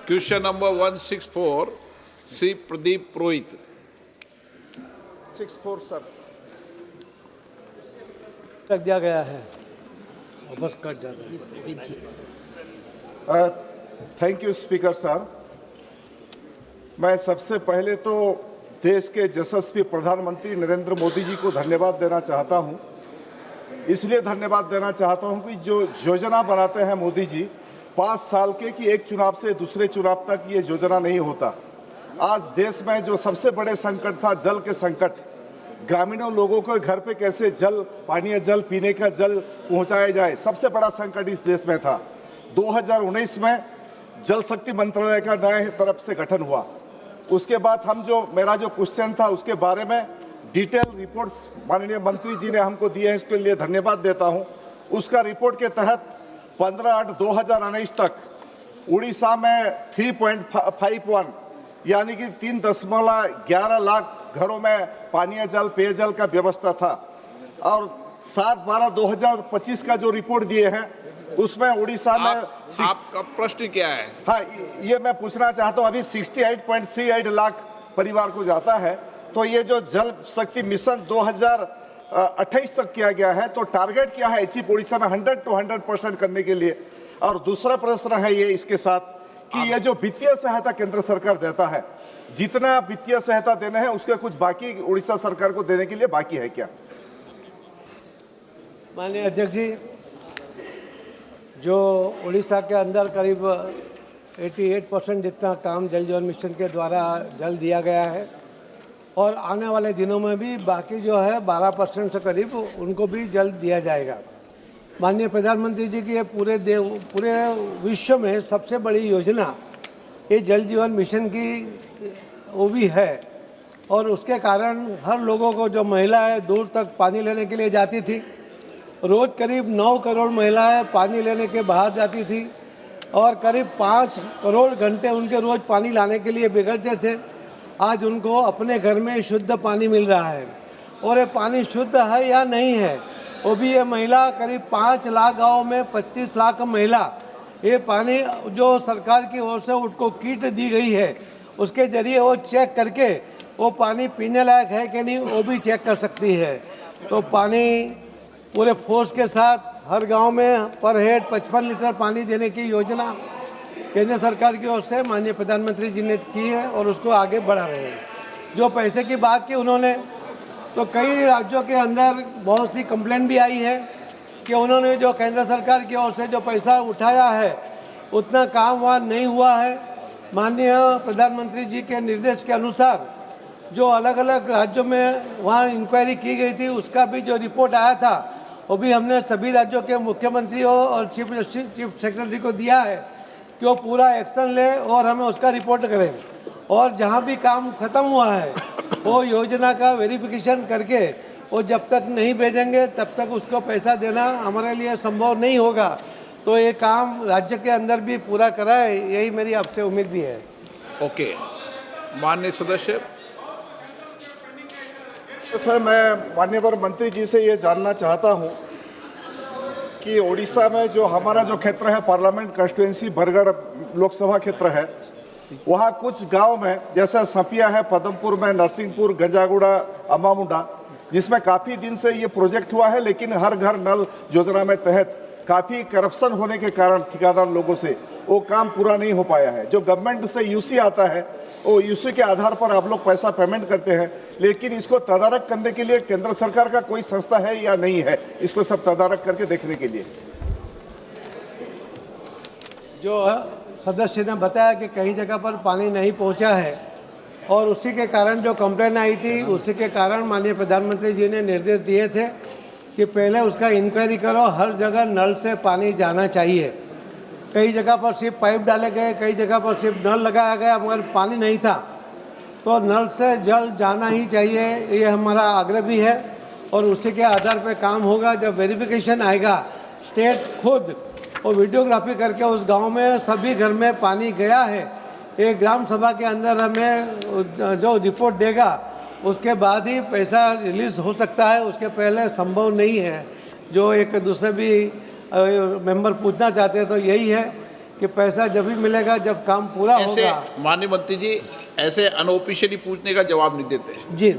Question number 164, Sri Pradeep Purohit. 64 sir रख दिया गया है, वापस कट जाता है। Thank you speaker sir. मैं सबसे पहले तो देश के यशस्वी प्रधानमंत्री नरेंद्र मोदी जी को धन्यवाद देना चाहता हूं। इसलिए धन्यवाद देना चाहता हूं कि जो योजना बनाते हैं मोदी जी 5 साल के, कि एक चुनाव से दूसरे चुनाव तक ये योजना नहीं होता। आज देश में जो सबसे बड़े संकट था, जल के संकट, ग्रामीणों लोगों को घर पे कैसे जल, पानीय जल, पीने का जल पहुंचाया जाए, सबसे बड़ा संकट इस देश में था। 2019 में जल शक्ति मंत्रालय का नए तरफ से गठन हुआ। उसके बाद मेरा जो क्वेश्चन था उसके बारे में डिटेल रिपोर्ट्स माननीय मंत्री जी ने हमको दिए हैं, इसके लिए धन्यवाद देता हूं। उसका रिपोर्ट के तहत 15/8/2019 तक उड़ीसा में 3.51 यानी कि 3.11 लाख घरों में पानीय जल, पेयजल का व्यवस्था था। और 7/12/2025 का जो रिपोर्ट दिए हैं उसमें उड़ीसा में आपका प्रश्न क्या है? हाँ, ये मैं पूछना चाहता हूँ। अभी 68.38 लाख परिवार को जाता है, तो ये जो जल शक्ति मिशन 2028 तक किया गया है, तो टारगेट क्या है अचीव उड़ीसा में 100 to 100% करने के लिए? और दूसरा प्रश्न है ये इसके साथ कि ये जो वित्तीय सहायता केंद्र सरकार देता है, जितना वित्तीय सहायता देने हैं उसके कुछ बाकी उड़ीसा सरकार को देने के लिए बाकी है क्या? माननीय अध्यक्ष जी, जो उड़ीसा के अंदर करीब 88% जितना काम जल जीवन मिशन के द्वारा जल दिया गया है, और आने वाले दिनों में भी बाकी जो है 12% से करीब उनको भी जल दिया जाएगा। माननीय प्रधानमंत्री जी की ये पूरे विश्व में सबसे बड़ी योजना ये जल जीवन मिशन की वो भी है, और उसके कारण हर लोगों को, जो महिलाएं दूर तक पानी लेने के लिए जाती थी, रोज़ करीब 9 करोड़ महिलाएं पानी लेने के बाहर जाती थी, और करीब 5 करोड़ घंटे उनके रोज़ पानी लाने के लिए बिगड़ते थे। आज उनको अपने घर में शुद्ध पानी मिल रहा है, और ये पानी शुद्ध है या नहीं है वो भी ये महिला, करीब 5 लाख गाँव में 25 लाख महिला ये पानी जो सरकार की ओर से उनको किट दी गई है उसके ज़रिए वो चेक करके वो पानी पीने लायक है कि नहीं वो भी चेक कर सकती है। तो पानी पूरे फोर्स के साथ हर गांव में पर हेड 55 लीटर पानी देने की योजना केंद्र सरकार की ओर से माननीय प्रधानमंत्री जी ने की है, और उसको आगे बढ़ा रहे हैं। जो पैसे की बात की उन्होंने, तो कई राज्यों के अंदर बहुत सी कंप्लेंट भी आई है कि उन्होंने जो केंद्र सरकार की ओर से जो पैसा उठाया है उतना काम वहाँ नहीं हुआ है। माननीय प्रधानमंत्री जी के निर्देश के अनुसार जो अलग अलग राज्यों में वहाँ इंक्वायरी की गई थी, उसका भी जो रिपोर्ट आया था वो भी हमने सभी राज्यों के मुख्यमंत्रियों और चीफ सेक्रेटरी को दिया है कि वो पूरा एक्शन ले और हमें उसका रिपोर्ट करें। और जहाँ भी काम खत्म हुआ है वो योजना का वेरिफिकेशन करके वो जब तक नहीं भेजेंगे तब तक उसको पैसा देना हमारे लिए संभव नहीं होगा। तो ये काम राज्य के अंदर भी पूरा कराए, यही मेरी आपसे उम्मीद भी है। ओके, माननीय सदस्य। तो सर, मैं माननीय मंत्री जी से ये जानना चाहता हूँ कि उड़ीसा में जो हमारा जो क्षेत्र है, पार्लियामेंट कंस्टिट्यूएंसी बरगढ़ लोकसभा क्षेत्र है, वहाँ कुछ गांव में जैसा सपिया है, पदमपुर में, नरसिंहपुर, गंजागुड़ा, अम्बामुंडा, जिसमें काफ़ी दिन से ये प्रोजेक्ट हुआ है, लेकिन हर घर नल योजना में तहत काफ़ी करप्शन होने के कारण ठेकेदार लोगों से वो काम पूरा नहीं हो पाया है। जो गवर्नमेंट से यूसी आता है वो यूसी के आधार पर आप लोग पैसा पेमेंट करते हैं, लेकिन इसको तदारक करने के लिए केंद्र सरकार का कोई संस्था है या नहीं है, इसको सब तदारक करके देखने के लिए? जो सदस्य ने बताया कि कई जगह पर पानी नहीं पहुंचा है, और उसी के कारण जो कंप्लेन आई थी उसी के कारण माननीय प्रधानमंत्री जी ने निर्देश दिए थे कि पहले उसका इंक्वायरी करो, हर जगह नल से पानी जाना चाहिए। कई जगह पर सिर्फ पाइप डाले गए, कई जगह पर सिर्फ नल लगाया गया, मगर पानी नहीं था। तो नल से जल जाना ही चाहिए, ये हमारा आग्रह भी है, और उसी के आधार पर काम होगा। जब वेरिफिकेशन आएगा, स्टेट खुद वो वीडियोग्राफी करके उस गांव में सभी घर में पानी गया है, एक ग्राम सभा के अंदर हमें जो रिपोर्ट देगा उसके बाद ही पैसा रिलीज़ हो सकता है, उसके पहले संभव नहीं है। जो एक दूसरे भी मेंबर पूछना चाहते हैं तो यही है कि पैसा जब भी मिलेगा जब काम पूरा ऐसे होगा। माननीय मंत्री जी ऐसे अनऑफिशियली पूछने का जवाब नहीं देते। जी